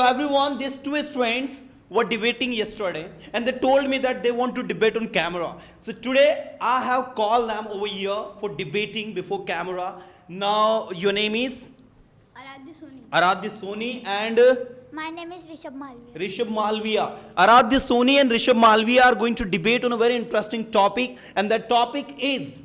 everyone, these two students were debating yesterday and they told me that they want to debate on camera. So today I have called them over here for debating before camera. Now your name is? Aradhya Soni. Aradhya Soni and My name is Rishabh Malviya. Rishabh Malviya. Aradhya Soni and Rishabh Malviya are going to debate on a very interesting topic, and that topic is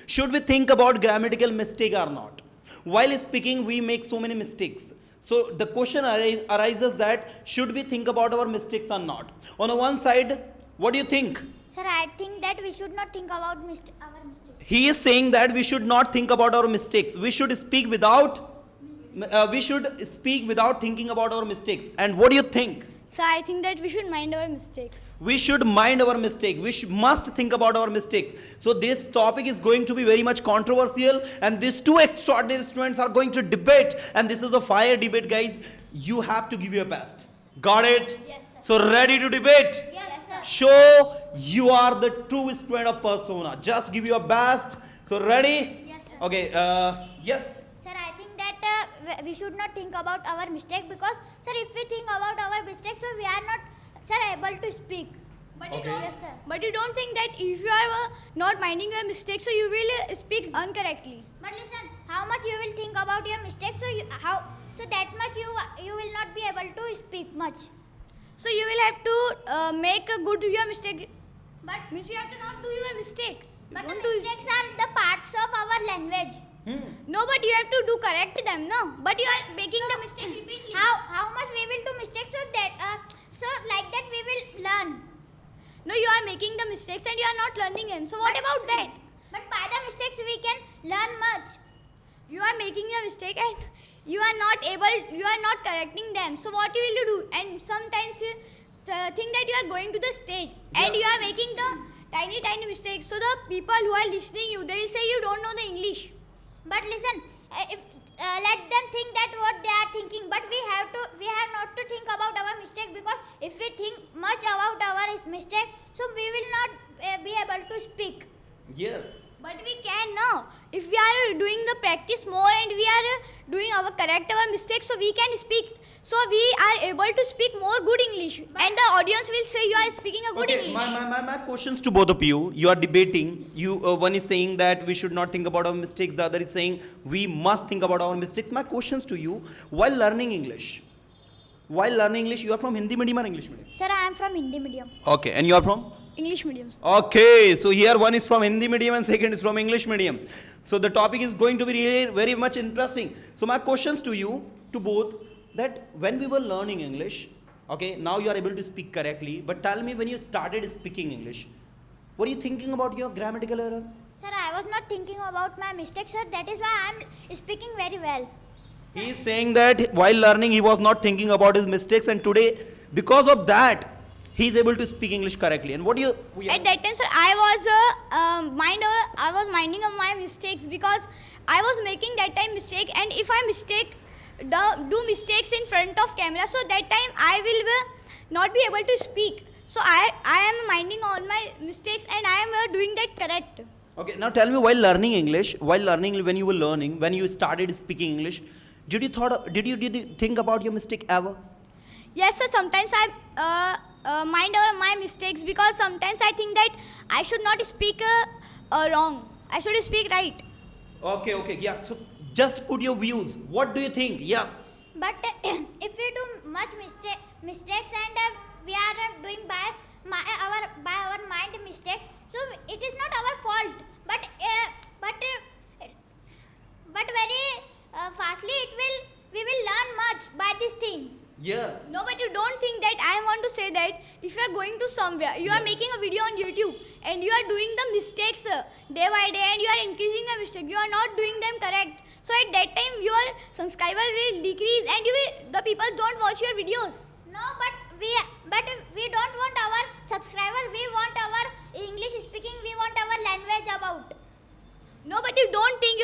should we think about grammatical mistake or not? While speaking we make so many mistakes. So the question arises that should we think about our mistakes or not? On the one side, what do you think? Sir, I think that we should not think about our mistakes. He is saying that we should not think about our mistakes. We should speak without thinking about our mistakes. And what do you think? Sir, I think that we should mind our mistakes. We should mind our mistake. We must think about our mistakes. So this topic is going to be very much controversial, and these two extraordinary students are going to debate, and this is a fire debate, guys. You have to give your best. Got it? Yes, sir. So ready to debate? Yes, sir. Show you are the true student of persona. Just give your best. So ready? Yes, sir. Okay. Yes. Sir, I think that we should not think about our mistake because, sir, if we think about our mistakes, so we are not, sir, able to speak. But Okay. you don't, Yes, sir. but you don't think that if you are not minding your mistakes, so you will speak incorrectly. But listen, how much you will think about your mistakes, so that much you will not be able to speak much. So you will have to make a good your mistake. But Means you have to not do your mistake. but the Don't do- mistakes are the parts of our language. No, but you have to do correct them, no. But you are making the mistake repeatedly. How much we will do mistakes so that so like that we will learn. No, you are making the mistakes and you are not learning them. So what about that? But by the mistakes we can learn much. You are making a mistake and you are not correcting them. So what you will do? And sometimes you think that you are going to the stage and Yeah. you are making the tiny mistakes. So the people who are listening you, they will say you don't know the English. But listen, if let them think that what they are thinking. But we have not to think about our mistake, because if we think much about our mistake, so we will not be able to speak. Yes. But we can now. If we are doing the practice more and we are doing our mistakes, so we can speak. So we are able to speak more good English. And the audience will say you are speaking a good Okay, English. my questions to both of you. You are debating. One is saying that we should not think about our mistakes. The other is saying we must think about our mistakes. My questions to you: while learning English, you are from Hindi medium or English medium? Sir, I am from Hindi medium. Okay, and you are from? English mediums. Okay, so here one is from Hindi medium and second is from English medium. So the topic is going to be really very much interesting. So my questions to you, to both, that when we were learning English, okay, now you are able to speak correctly, but tell me, when you started speaking English, were you thinking about your grammatical error? Sir, I was not thinking about my mistakes, sir. That is why I am speaking very well. He is saying that while learning he was not thinking about his mistakes, and today because of that he is able to speak English correctly. And what do you? At that time, sir, I was minding of my mistakes because I was making that time mistake. And if I do mistakes in front of camera, so that time I will not be able to speak. So I am minding on my mistakes and I am doing that correct. Okay, now tell me, while learning English, when you were learning, when you started speaking English, did you think about your mistake ever? Yes, sir. Sometimes I mind over my mistakes because sometimes I think that I should not speak wrong. I should speak right. Okay, yeah. So just put your views. What do you think? Yes. But if we do much mistakes and we are doing by our mind mistakes, so it is not our fault. But very fastly we will learn much by this thing. Yes. No, but you don't think that I want to say that if you are going to somewhere, you are making a video on YouTube and you are doing the mistakes day by day and you are increasing the mistake. You are not doing them correct. So at that time your subscriber will decrease and the people don't watch your videos. No, but we don't want our subscriber. We want our English speaking. We want our language about. No, but you don't think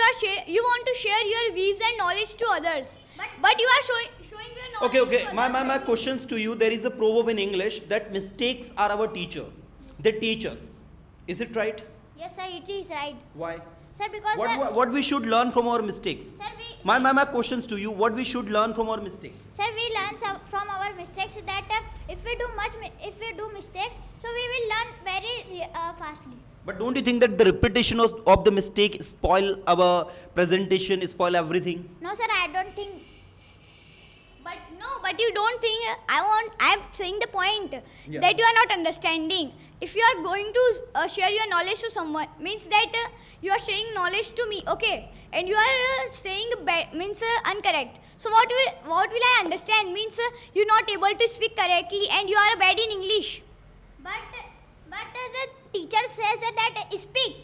you want to share your views and knowledge to others. But you are showing your knowledge. Okay. to My others. questions to you. There is a proverb in English that mistakes are our teacher. They teach us. Is it right? Yes, sir, it is right. Why? Sir, because What we should learn from our mistakes? sir, My questions to you, what we should learn from our mistakes? sir, we learn from our mistakes that if we do mistakes, so we will learn very fastly. But don't you think that the repetition of the mistake spoil our presentation, spoil everything? No, sir, I don't think. But you don't think I'm saying the point Yeah. that you are not understanding. If you are going to share your knowledge to someone, means that you are sharing knowledge to me, okay, and you are saying means incorrect. So what will I understand? Means you're not able to speak correctly and you are bad in English. But the teacher says that speak.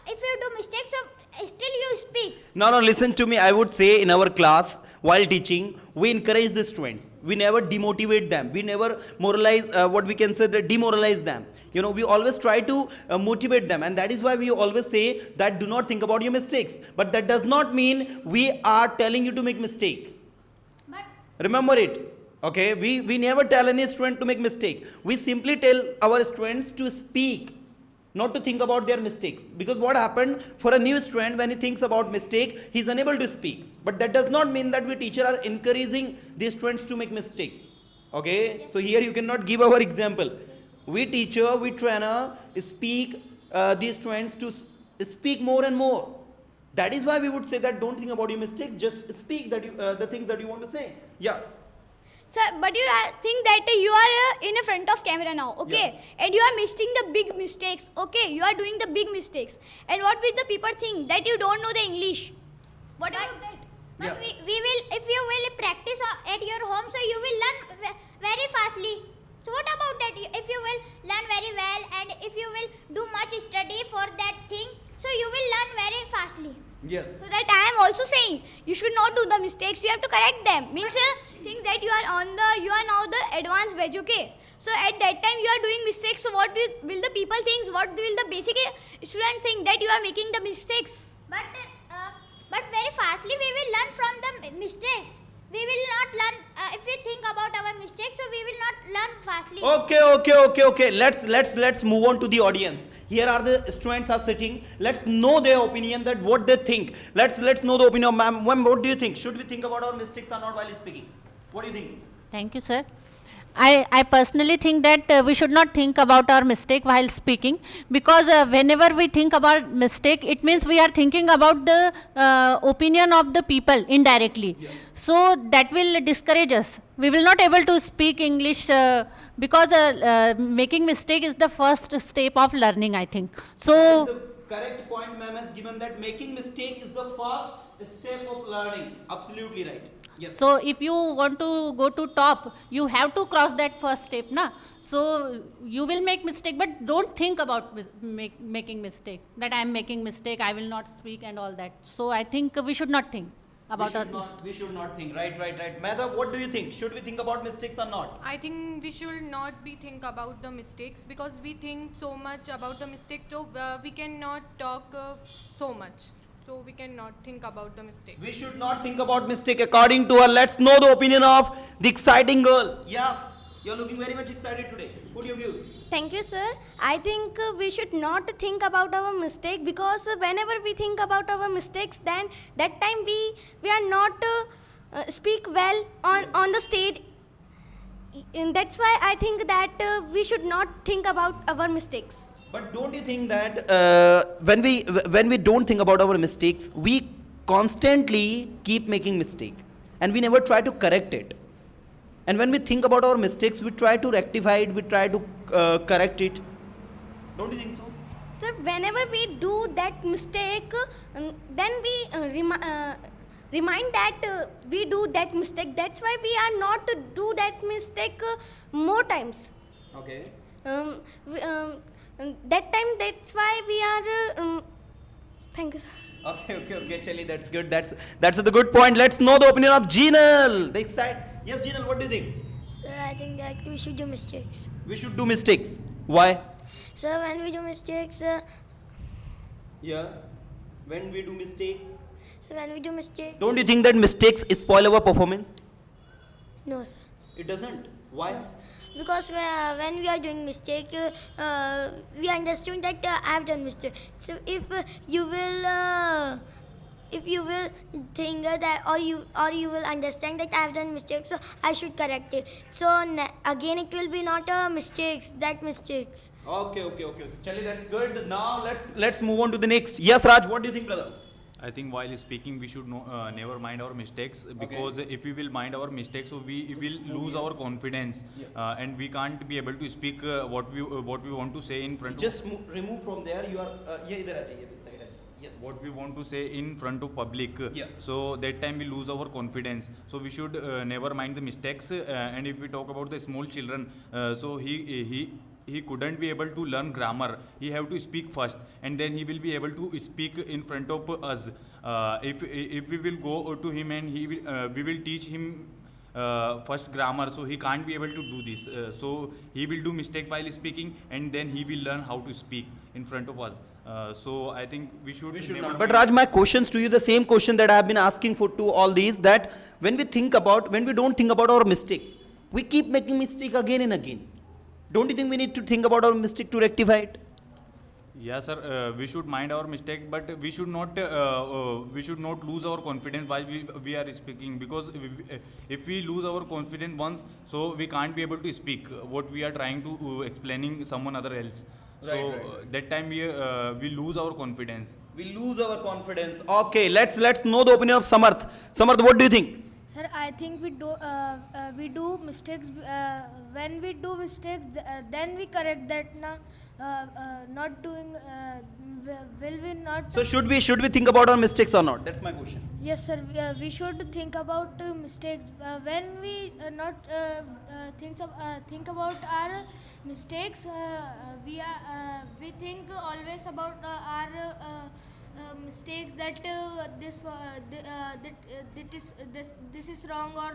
If you do mistakes, so still you speak. No, listen to me. I would say in our class, while teaching, we encourage the students. We never demotivate them. We never moralize, demoralize them. You know, we always try to motivate them. And that is why we always say that do not think about your mistakes. But that does not mean we are telling you to make mistake. But Remember it. Okay, we never tell any student to make mistake. We simply tell our students to speak, not to think about their mistakes. Because what happened for a new student, when he thinks about mistake, he is unable to speak. But that does not mean that we teacher are encouraging the students to make mistake. Okay, so here you cannot give our example. We teacher, we trainer speak these students to speak more and more. That is why we would say that don't think about your mistakes, just speak that the things that you want to say. Yeah. Sir, but you think that you are in front of camera now, okay? And you are making the big mistakes, okay? You are doing the big mistakes. And what will the people think? That you don't know the English. What about that? But Yeah. we will, if you will practice at your home, so you will learn very fastly. So what about that? If you will learn very well and if you will do much study for that thing, so you will learn very fastly. Yes. So that I am also saying, you should not do the mistakes, you have to correct them. Means think that you are now the advanced batch, okay? So at that time you are doing mistakes, so what will the people think? What will the basic student think? That you are making the mistakes. But very fastly we will learn from the mistakes. We will not learn if we think about our mistakes, so we will not learn fastly. Okay. Let's move on to the audience. Here are the students are sitting. Let's know their opinion, that what they think. Let's know the opinion of ma'am. Ma'am, what do you think? Should we think about our mistakes or not while speaking? What do you think? Thank you, sir. I personally think that we should not think about our mistake while speaking, because whenever we think about mistake, it means we are thinking about the opinion of the people indirectly. Yeah. So that will discourage us. We will not able to speak English because making mistake is the first step of learning, I think. So The correct point ma'am has given, that making mistake is the first step of learning. Absolutely right. Yes. So if you want to go to top, you have to cross that first step, na? So you will make mistake, but don't think about making mistake. That I am making mistake, I will not speak and all that. So I think we should not think about our mistake. We should not think. Right. Madhav, what do you think? Should we think about mistakes or not? I think we should not be think about the mistakes, because we think so much about the mistake, so we cannot talk so much. So we cannot think about the mistake. We should not think about mistake. According to her, let's know the opinion of the exciting girl. Yes, you're looking very much excited today. Put your views. Thank you, sir. I think we should not think about our mistake, because whenever we think about our mistakes, then that time we are not speak well on the stage. And that's why I think that we should not think about our mistakes. But don't you think that when we don't think about our mistakes, we constantly keep making mistake, and we never try to correct it. And when we think about our mistakes, we try to rectify it, we try to correct it. Don't you think so? Sir, whenever we do that mistake, then we remind that we do that mistake. That's why we are not to do that mistake more times. Okay. That time, that's why we are. Thank you, sir. Okay, Chali, that's good. That's the good point. Let's know the opinion of Jinal. The excited. Yes, Jinal, what do you think? Sir, I think that we should do mistakes. We should do mistakes. Why? Sir, when we do mistakes, Yeah. When we do mistakes. don't Don't you think that mistakes spoil our performance? no, sir. It doesn't. Why? Because when we are doing mistake, we understood that I have done mistake. So if you will think that, or you will understand that I have done mistakes, so I should correct it. So again, it will be not mistakes. Okay. Chali, that's good. Now let's move on to the next. Yes, Raj, what do you think, brother? I think while speaking, we should never mind our mistakes, because if we will mind our mistakes, so we will lose our confidence, and we can't be able to speak what we want to say in front Just remove from there. You are ये इधर आ जाइए, this side आ जाइए. Yes. what we want to say in front of public. Yeah. So that time we lose our confidence. So we should never mind the mistakes. And if we talk about the small children, so he couldn't be able to learn grammar. He have to speak first, and then he will be able to speak in front of us. If we will go to him and we will teach him first grammar, so he can't be able to do this. So he will do mistake while speaking, and then he will learn how to speak in front of us. So I think we should never But Raj, my questions to you, the same question that I have been asking to all these, that when we don't think about our mistakes, we keep making mistake again and again. Don't you think we need to think about our mistake to rectify it? Yeah, sir. We should mind our mistake, but we should not lose our confidence while we are speaking, because if we lose our confidence once, so we can't be able to speak what we are trying to explaining someone other else. Right. That time we lose our confidence. We lose our confidence. Okay, let's know the opinion of Samarth. Samarth, what do you think? Sir, I think we do mistakes. When we do mistakes, then we correct that. Not doing. Will we not? So should we think about our mistakes or not? That's my question. Yes, sir. We should think about mistakes. When we not think about our mistakes, we think always about our mistakes, that this is wrong or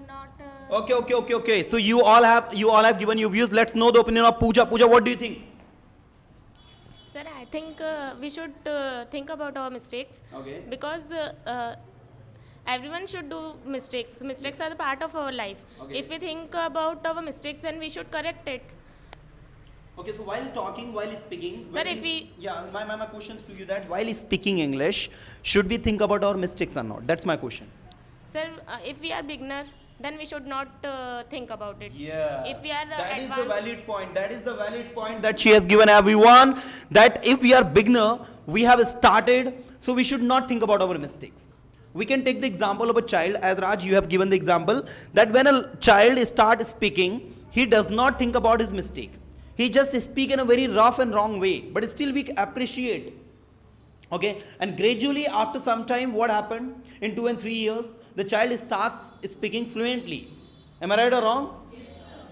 not. Okay. So you all have given your views. Let's know the opinion of Pooja. Pooja, what do you think? Sir, I think we should think about our mistakes. Okay. Because everyone should do mistakes. Mistakes are the part of our life. Okay. If we think about our mistakes, then we should correct it. Okay, so while speaking, Sir, if we... Yeah, my questions to you, that while speaking English, should we think about our mistakes or not? That's my question. Sir, if we are beginner, then we should not think about it. Yeah. If we are That is advanced... the valid point. That is the valid point that she has given everyone, that if we are beginner, we have started, so we should not think about our mistakes. We can take the example of a child, as Raj, you have given the example, that when a child starts speaking, he does not think about his mistake. He just speaks in a very rough and wrong way, but still we appreciate. Okay, and gradually after some time, what happened? In 2 and 3 years, the child starts speaking fluently. Am I right or wrong?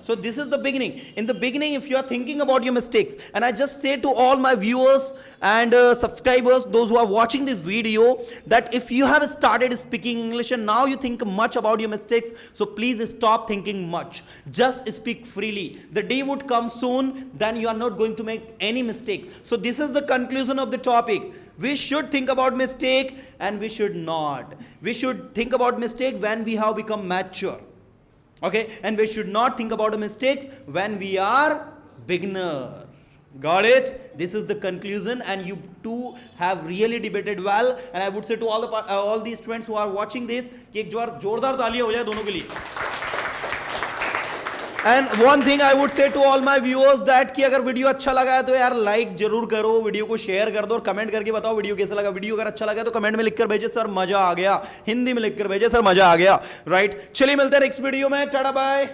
So this is the beginning. In the beginning, if you are thinking about your mistakes, and I just say to all my viewers and subscribers, those who are watching this video, that if you have started speaking English and now you think much about your mistakes, so please stop thinking much. Just speak freely. The day would come soon, then you are not going to make any mistake. So this is the conclusion of the topic. We should think about mistake and we should not. We should think about mistake when we have become mature. Okay, and we should not think about mistakes when we are beginner. Got it? This is the conclusion, and you two have really debated well. And I would say to all these students who are watching this, कि एक जोरदार तालियां हो जाए दोनों के लिए. And one thing I would say to all my viewers, that कि अगर वीडियो अच्छा लगा है तो यार लाइक जरूर करो, वीडियो को शेयर कर दो और कमेंट करके बताओ वीडियो कैसा लगा. वीडियो अगर अच्छा लगा तो कमेंट में लिखकर भेजे सर मजा आ गया, हिंदी में लिखकर भेजे सर मजा आ गया. राइट, चलिए मिलते हैं नेक्स्ट वीडियो में. Tata bye.